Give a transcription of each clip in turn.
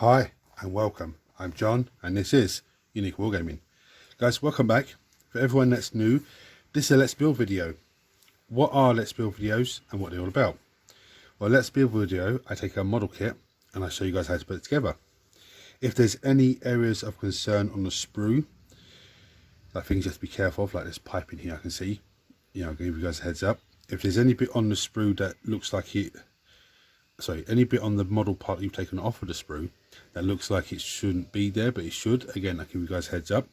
Hi and welcome. I'm John and this is Unique Wargaming. Guys, welcome back. For everyone that's new, this is a Let's Build video. What are Let's Build videos and what they're all about? Well, Let's Build video, I take a model kit and I show you guys how to put it together. If there's any areas of concern on the sprue, like things you have to be careful of, like this piping here I can see, I'll give you guys a heads up. If there's any bit on the sprue that looks like any bit on the model part you've taken off of the sprue that looks like it shouldn't be there, but it should, again, I'll give you guys a heads up.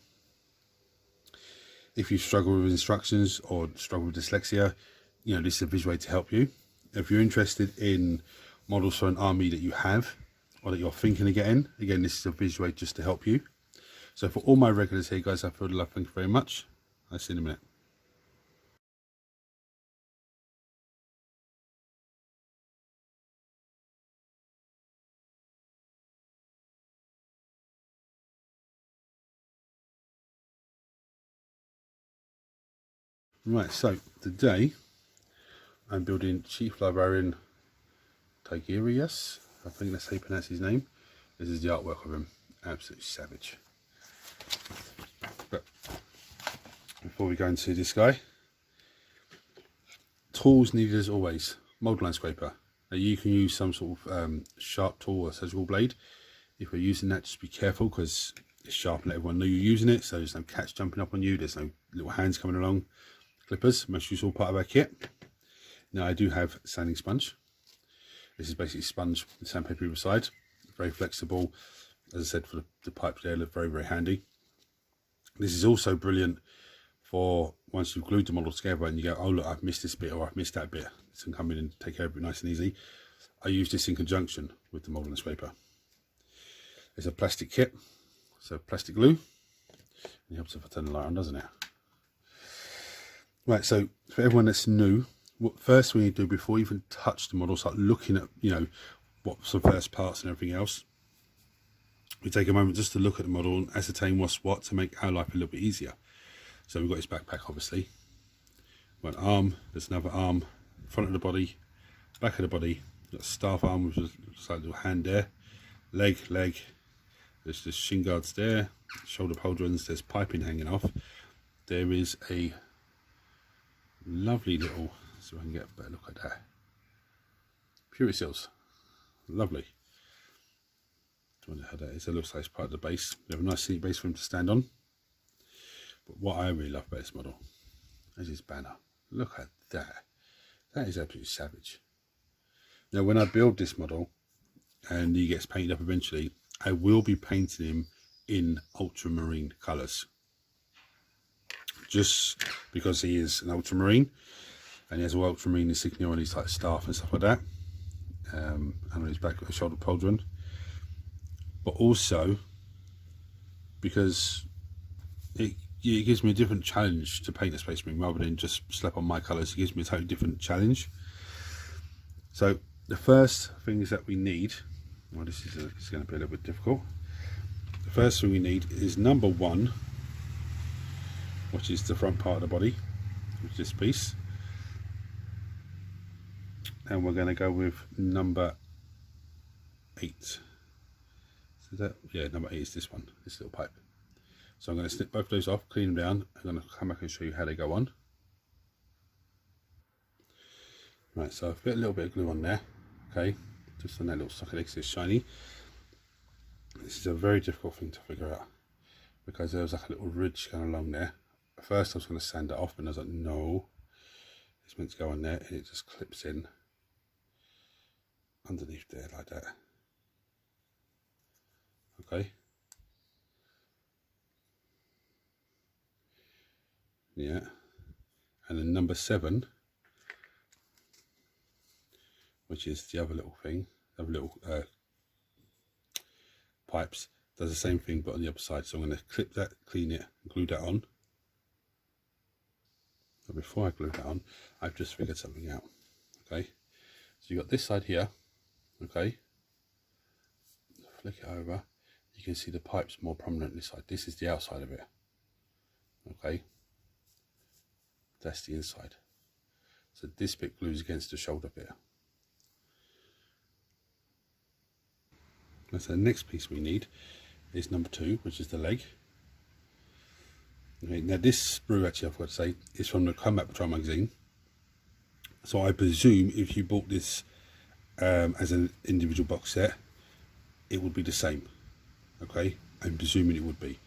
If you struggle with instructions or struggle with dyslexia, this is a visual way to help you. If you're interested in models for an army that you have or that you're thinking of getting, again, this is a visual way just to help you. So for all my regulars here, guys, I feel the love. Thank you very much. I'll see you in a minute. Right, so today I'm building Chief Librarian Tigurius. I think that's how you pronounce his name. This is the artwork of him. Absolutely savage. But before we go into this guy, tools needed as always. Mould line scraper. Now you can use some sort of sharp tool or surgical blade. If you're using that, just be careful because it's sharp and let everyone know you're using it, so there's no cats jumping up on you, there's no little hands coming along. Clippers, most useful part of our kit. Now I do have sanding sponge. This is basically sponge with sandpaper either side. Very flexible. As I said, for the pipes there, look very, very handy. This is also brilliant for once you've glued the model together and you go, oh look, I've missed this bit or I've missed that bit. This can come in and take care of it nice and easy. I use this in conjunction with the mould and scraper. It's a plastic kit, so plastic glue. It helps if I turn the light on, doesn't it? Right, so for everyone that's new, what first we need to do before you even touch the model, start looking at, what's the first parts and everything else. We take a moment just to look at the model and ascertain what's what to make our life a little bit easier. So we've got his backpack, obviously. One arm, there's another arm, front of the body, back of the body. We've got a staff arm, which is like a little hand there. Leg. There's just shin guards there. Shoulder pauldrons, there's piping hanging off. There is a lovely little, so I can get a better look at that. Purity seals, lovely. I wonder how that is. It looks like it's part of the base. We have a nice seat base for him to stand on. But what I really love about this model is his banner. Look at that. That is absolutely savage. Now, when I build this model and he gets painted up eventually, I will be painting him in ultramarine colours. Just because he is an ultramarine and he has an ultramarine insignia on his staff and stuff like that, and on his back with a shoulder pauldron, but also because it gives me a different challenge to paint a Space Marine rather than just slap on my colours. It gives me a totally different challenge. So the first things that we need, well, this is going to be a little bit difficult. The first thing we need is number one, which is the front part of the body, which is this piece. And we're going to go with number 8. So that, yeah, number 8 is this one, this little pipe. So I'm going to snip both of those off, clean them down. I'm going to come back and show you how they go on. Right, so I've got a little bit of glue on there, okay, just on that little socket because it's shiny. This is a very difficult thing to figure out because there was like a little ridge going along there. At first I was going to sand it off, and I was like, no, it's meant to go on there, and it just clips in underneath there like that. Okay. Yeah. And then number 7, which is the other little thing, other little pipes, does the same thing but on the other side. So I'm going to clip that, clean it, and glue that on. But before I glue that on, I've just figured something out. Okay, so you've got this side here. Okay, flick it over, you can see the pipes more prominent this side. This is the outside of it. Okay, that's the inside. So this bit glues against the shoulder bit. So the next piece we need is number 2, which is the leg. Okay, now this sprue, actually I've got to say, is from the Combat Patrol magazine. So I presume if you bought this as an individual box set, it would be the same. Okay, I'm presuming it would be.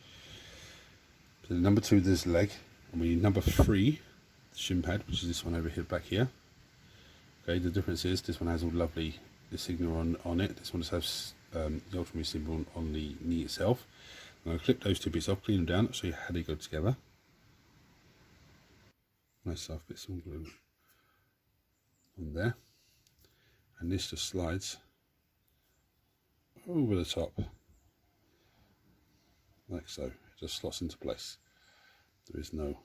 So number 2, there's the leg, and we need number 3, the shin pad, which is this one over here, back here. Okay, the difference is this one has all lovely the signal on it. This one just has the ultramarine symbol on the knee itself. I'm going to clip those 2 bits off, clean them down, show you how they go together. Nice soft bits of glue on there, and this just slides over the top like so. It just slots into place. There is no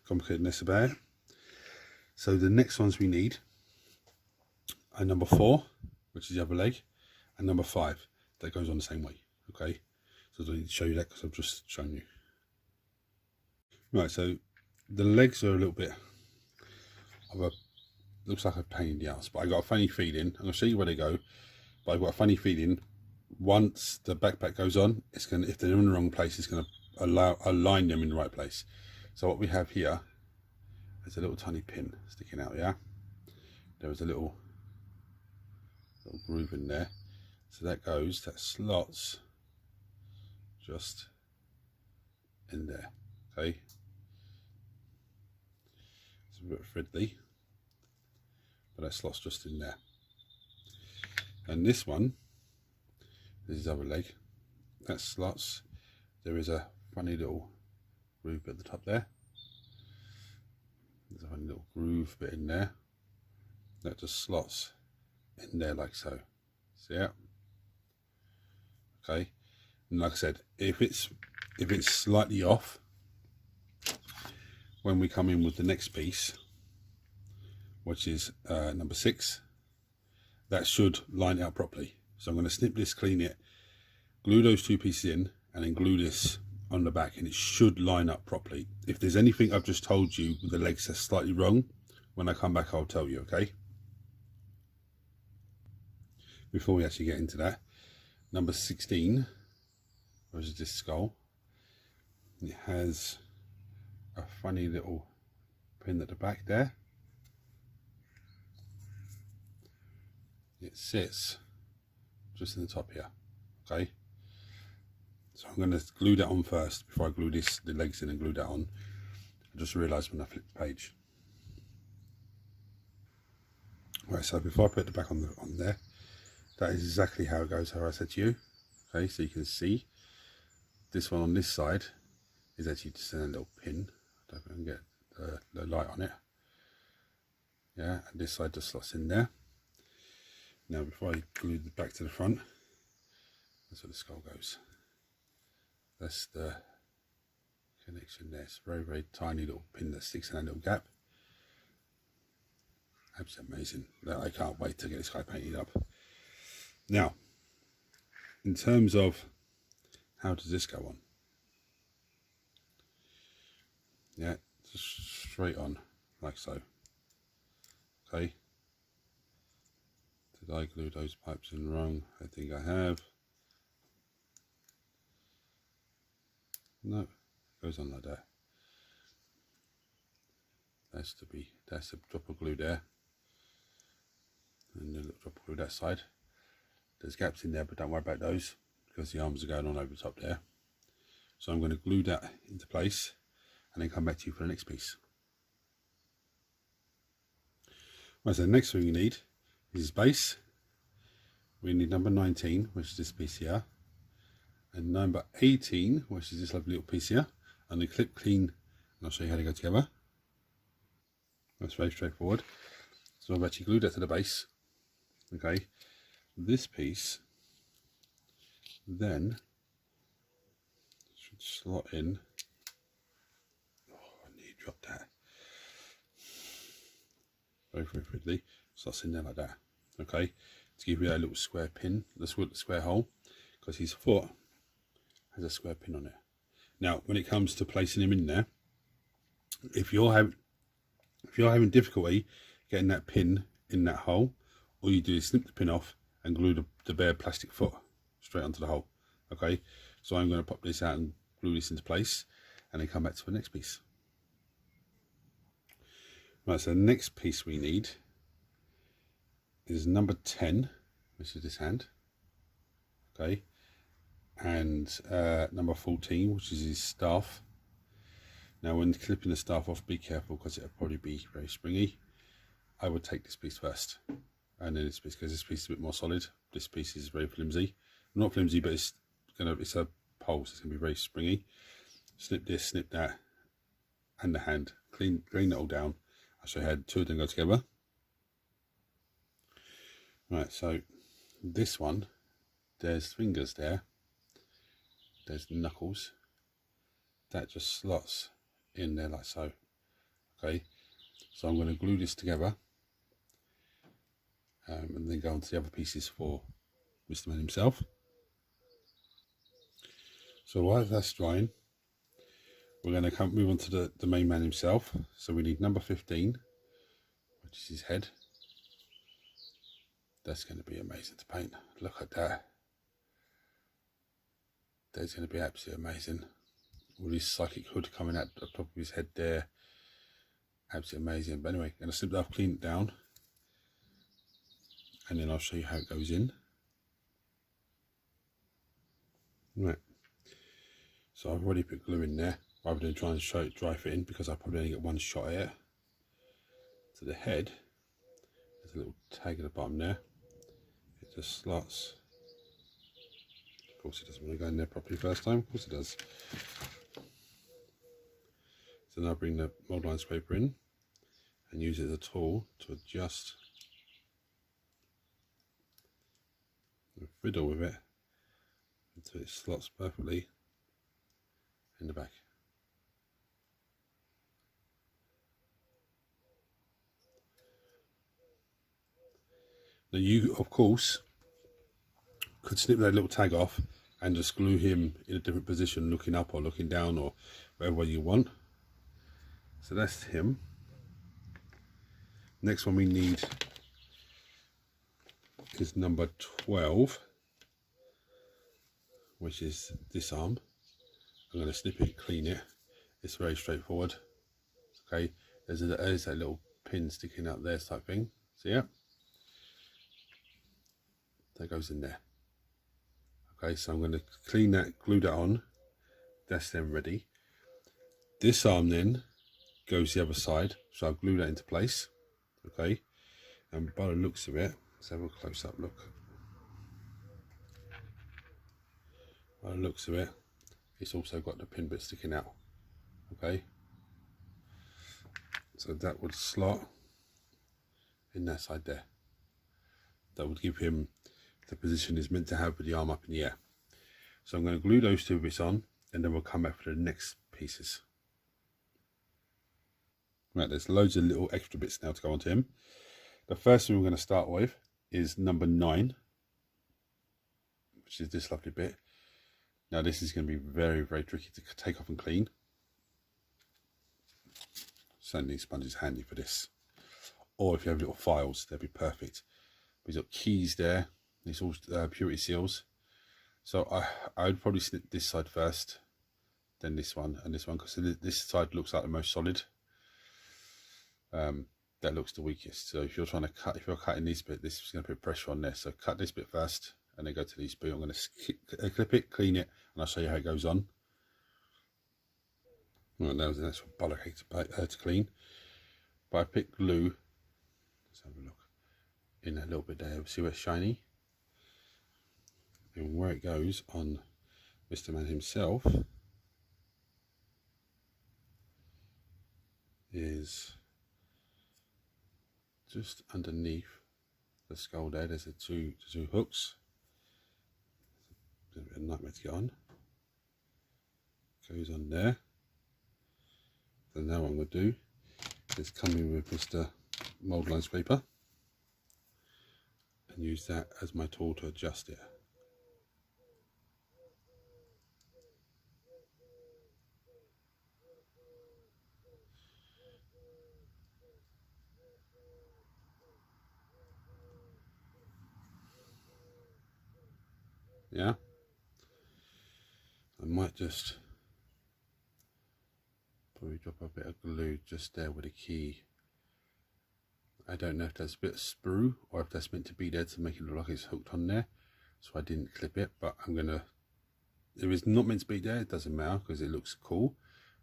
complicatedness about it. So the next ones we need are number 4, which is the other leg, and number 5 that goes on the same way. Okay, so I don't need to show you that because I've just shown you. Right, so the legs are a little bit of a, looks like a pain in the ass, but I got a funny feeling, I'm going to show you where they go, but I've got a funny feeling once the backpack goes on, it's going to, if they're in the wrong place, it's going to align them in the right place. So what we have here is a little tiny pin sticking out, yeah? There is a little groove in there. So that slots just in there, okay? It's a bit fiddly, but that slots just in there. And this one, this is the other leg, that slots, there is a funny little groove at the top there. There's a funny little groove bit in there. That just slots in there like so. See it? Okay. And like I said, if it's slightly off, when we come in with the next piece, which is number 6, that should line it up properly. So I'm going to snip this, clean it, glue those 2 pieces in, and then glue this on the back, and it should line up properly. If there's anything I've just told you with the legs that's slightly wrong, when I come back I'll tell you, okay? Before we actually get into that, number 16, which is this skull, it has a funny little pin at the back there. It sits just in the top here, okay? So I'm going to glue that on first before I glue the legs in and glue that on. I just realised when I flipped the page. Right, so before I put the back on there, that is exactly how it goes, how I said to you. Okay, so you can see this one on this side is actually just a little pin. I don't know if I can get the light on it. Yeah, and this side just slots in there. Now before I glue the back to the front, that's where the skull goes. That's the connection there. It's a very, very tiny little pin that sticks in that little gap. Absolutely amazing. I can't wait to get this guy painted up. Now, in terms of how does this go on? Yeah, just straight on, like so. Okay. Did I glue those pipes in wrong? I think I have. No, it goes on like that. That's a drop of glue there, and a little drop of glue that side. There's gaps in there, but don't worry about those because the arms are going on over the top there. So I'm going to glue that into place and then come back to you for the next piece. Right, so the next thing we need is base. We need number 19, which is this piece here, and number 18, which is this lovely little piece here, and the clip clean, and I'll show you how they go together. That's very straightforward. So I've actually glued that to the base. Okay, this piece then should slot in. Oh, I need to drop that. Very, very fiddly. Slots in there like that. Okay, to give you that little square pin, the square hole, because his foot has a square pin on it. Now, when it comes to placing him in there, if you're having difficulty getting that pin in that hole, all you do is snip the pin off and glue the bare plastic foot straight onto the hole. Okay, so I'm going to pop this out and glue this into place and then come back to the next piece. Right, so the next piece we need is number 10, which is this hand. Okay, and number 14, which is his staff. Now when clipping the staff off, be careful because it'll probably be very springy. I would take this piece first, and then this piece, because this piece is a bit more solid. This piece is very flimsy. Not flimsy, but it's a pole, so it's gonna be very springy. Snip this, snip that, and the hand. Clean it all down. I'll show you how two of them go together. Right, so this one, there's fingers there. There's knuckles. That just slots in there like so. Okay, so I'm going to glue this together and then go on to the other pieces for Mr. Man himself. So while that's drying, we're going to move on to the main man himself. So we need number 15, which is his head. That's going to be amazing to paint. Look at that. That's going to be absolutely amazing. All his psychic hood coming out the top of his head there. Absolutely amazing. But anyway, I'm going to snip that off, clean it down, and then I'll show you how it goes in. Right. So I've already put glue in there, rather than trying to show it dry fit in, because I probably only get one shot at it. To the head, there's a little tag at the bottom there. It just slots. Of course it doesn't want to go in there properly first time. Of course it does. So now I bring the mould line scraper in and use it as a tool to adjust and fiddle with it until it slots perfectly in the back. Now you, of course, could snip that little tag off and just glue him in a different position, looking up or looking down or wherever you want. So that's him. Next one we need is number 12, which is this arm. I'm going to snip it, clean it. It's very straightforward. Okay, there's that little pin sticking out there type thing. See it? That goes in there. Okay, so I'm going to clean that, glue that on. That's then ready. This arm then goes the other side, so I'll glue that into place. Okay, and by the looks of it, let's have a close up look. By the looks of it, it's also got the pin bit sticking out. Okay, so that would slot in that side there. That would give him the position he's meant to have with the arm up in the air. So I'm going to glue those two bits on, and then we'll come back for the next pieces. Right, there's loads of little extra bits now to go onto him. The first thing we're going to start with is number 9, which is this lovely bit. Now this is going to be very, very tricky to take off and clean. Certainly sponge is handy for this. Or if you have little files, they'd be perfect. But he's got keys there. These all purity seals. So I would probably snip this side first, then this one and this one, because this side looks like the most solid. That looks the weakest. So if you're trying to cut, if you're cutting this bit, this is going to put pressure on there. So cut this bit first, and then go to these two. I'm going to clip it, clean it, and I'll show you how it goes on. Right, that was an actual bollock to clean. But I picked glue. Let's have a look in a little bit there. See where it's shiny, and where it goes on Mr. Man himself is just underneath the skull there. There's the two hooks. It's a bit of a nightmare to get on. Goes on there. So now what I'm going to do is come in with Mr. Mould line scraper and use that as my tool to adjust it. Yeah, I might just probably drop a bit of glue just there with a key. I don't know if that's a bit of sprue or if that's meant to be there to make it look like it's hooked on there, so I didn't clip it, but I'm gonna, if it's not meant to be there, it doesn't matter because it looks cool,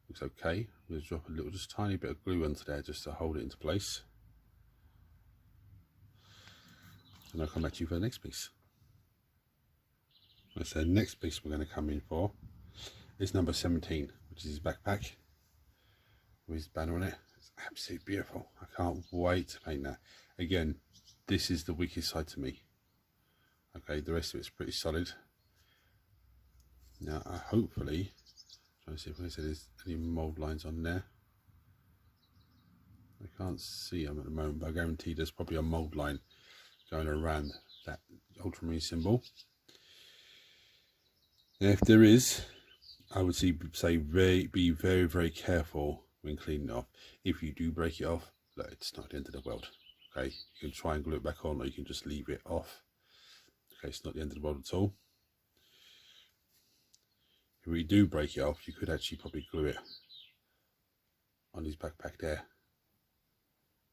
looks okay. I'm gonna drop a little, just tiny bit of glue onto there just to hold it into place, and I'll come back to you for the next piece. So the next piece we're going to come in for is number 17, which is his backpack with his banner on it. It's absolutely beautiful. I can't wait to paint that. Again, this is the weakest side to me. Okay, the rest of it's pretty solid. Now, hopefully, trying to see if there's any mould lines on there. I can't see them at the moment, but I guarantee there's probably a mould line going around that ultramarine symbol. And if there is, I would say be very, very careful when cleaning it off. If you do break it off, look, it's not the end of the world. Okay, you can try and glue it back on, or you can just leave it off. Okay, it's not the end of the world at all. If we do break it off, you could actually probably glue it on his backpack there,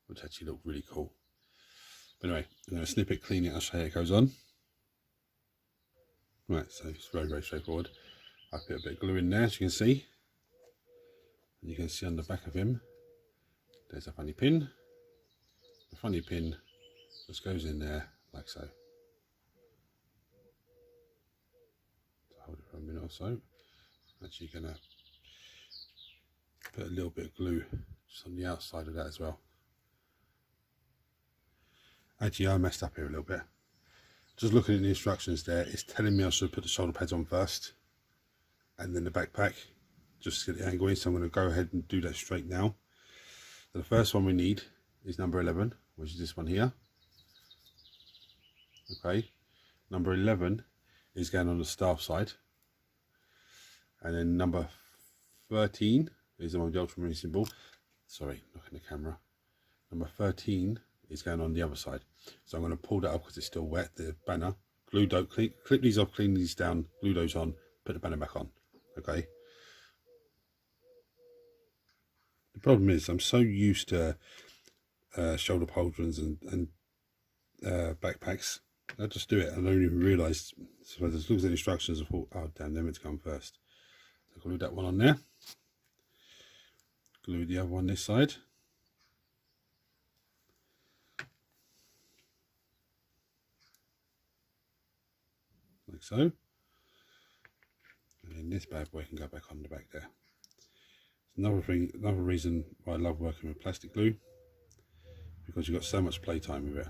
which actually look really cool. But anyway, I'm going to snip it, clean it, I'll show you how it goes on. Right, so it's very, very straightforward. I put a bit of glue in there, as you can see. And you can see on the back of him, there's a funny pin. The funny pin just goes in there like so. Hold it for a minute or so. Actually going to put a little bit of glue just on the outside of that as well. Actually, I messed up here a little bit. Just looking at the instructions there, it's telling me I should put the shoulder pads on first and then the backpack, just to get the angle in. So I'm going to go ahead and do that straight now. So the first one we need is number 11, which is this one here. Okay, number 11 is going on the staff side, and then number 13 is the one with the ultramarine symbol. Sorry, look in the camera. Number 13 is going on the other side. So I'm going to pull that up because it's still wet, the banner. Glue dough, clip these off, clean these down, glue those on, put the banner back on. Okay. The problem is I'm so used to shoulder pauldrons and backpacks. I just do it and I don't even realise. So as I looked at the instructions, I thought, oh damn, they're meant to come first. So glue that one on there. Glue the other one this side. Like so. And then this bad boy can go back on the back there. Another reason why I love working with plastic glue, because you've got so much playtime with it.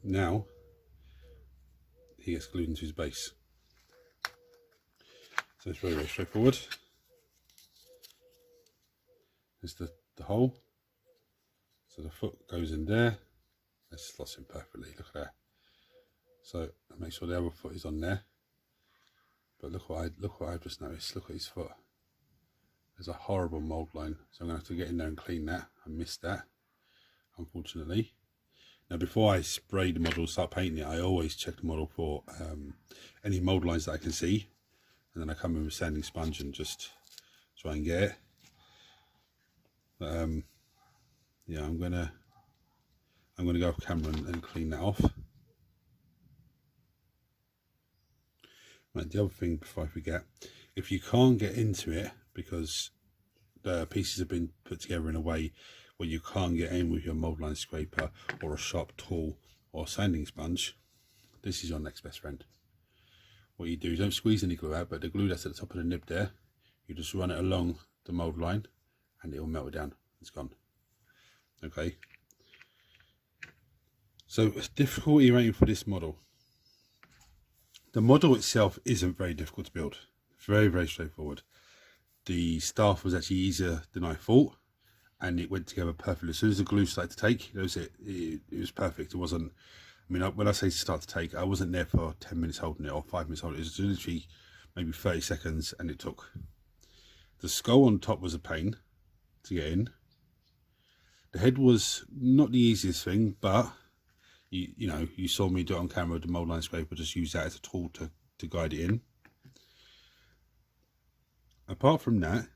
Now he gets glued into his base. So it's very, very straightforward. There's the hole. So the foot goes in there. It slots in perfectly, look at that. So make sure the other foot is on there. But look what I've just noticed. Look at his foot. There's a horrible mould line. So I'm going to have to get in there and clean that. I missed that, unfortunately. Now before I spray the model, start painting it, I always check the model for any mould lines that I can see. And then I come in with sanding sponge and just try and get it. But yeah, I'm gonna go off camera and clean that off. Right, the other thing before I forget, if you can't get into it because the pieces have been put together in a way where you can't get in with your mould line scraper or a sharp tool or sanding sponge, this is your next best friend. What you do is don't squeeze any glue out, but the glue that's at the top of the nib there, you just run it along the mould line and it will melt it down. It's gone. Okay. So difficulty rating for this model. The model itself isn't very difficult to build. Very, very straightforward. The staff was actually easier than I thought, and it went together perfectly. As soon as the glue started to take, that was it. It was perfect. It wasn't, I mean, when I say start to take, I wasn't there for 10 minutes holding it or 5 minutes holding it. It was literally maybe 30 seconds, and it took. The skull on top was a pain to get in. The head was not the easiest thing, but you know, you saw me do it on camera with the mould line scraper, just use that as a tool to guide it in. Apart from that,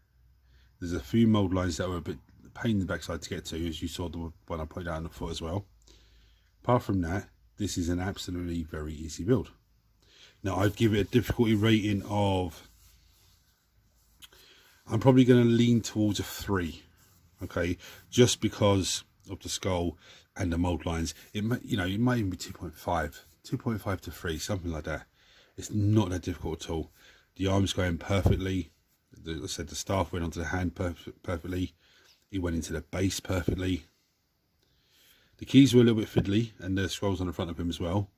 there's a few mould lines that were a bit pain in the backside to get to, as you saw the one I put out on the foot as well. Apart from that, this is an absolutely very easy build. Now I'd give it a difficulty rating of, I'm probably going to lean towards a 3, okay, just because of the skull and the mould lines. It might, you know, it might even be 2.5 to 3, something like that. It's not that difficult at all. The arms go in perfectly. I said the staff went onto the hand perfectly. It went into the base perfectly. The keys were a little bit fiddly, and the scrolls on the front of him as well,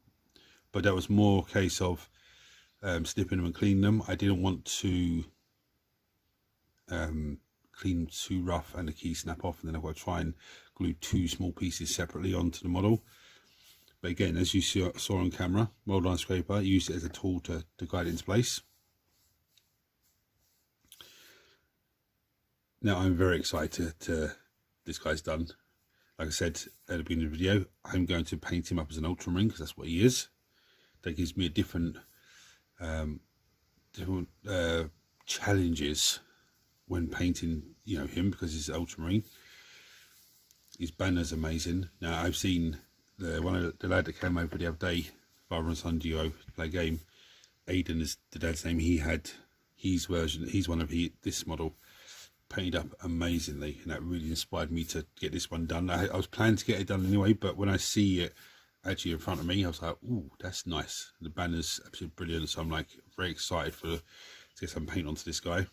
but that was more a case of snipping them and cleaning them. I didn't want to clean them too rough and the keys snap off, and then I've got to try and glue 2 small pieces separately onto the model. But again, as you saw on camera, mould line scraper, used it as a tool to guide it into place. Now I'm very excited to this guy's done. Like I said at the beginning of the video, I'm going to paint him up as an ultramarine because that's what he is. That gives me a different challenges when painting, you know, him, because he's ultramarine. His banner's amazing. Now I've seen the lad that came over the other day, father and son duo, to play a game. Aiden is the dad's name. He had his version. He's one of this model painted up amazingly, and that really inspired me to get this one done. I was planning to get it done anyway, but when I see it actually in front of me, I was like, ooh, that's nice. The banner's absolutely brilliant, so I'm like very excited to get some paint onto this guy.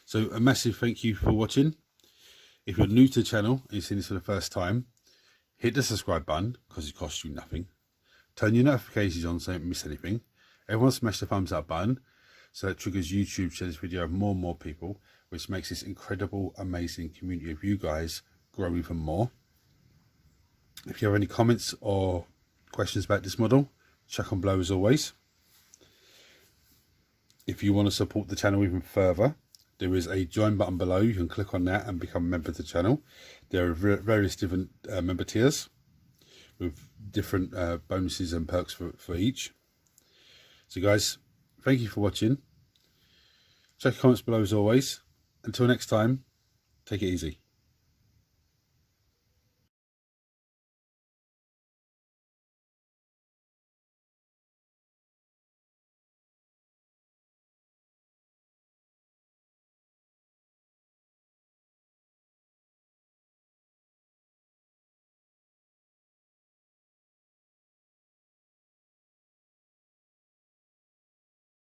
So a massive thank you for watching. If you're new to the channel and you've seen this for the first time, hit the subscribe button because it costs you nothing. Turn your notifications on so you don't miss anything. Everyone smash the thumbs up button so that triggers YouTube to share this video with more and more people, which makes this incredible, amazing community of you guys grow even more. If you have any comments or questions about this model, chuck them below as always. If you want to support the channel even further, there is a join button below. You can click on that and become a member of the channel. There are various different member tiers with different bonuses and perks for each. So guys, thank you for watching. Check your comments below as always. Until next time, take it easy.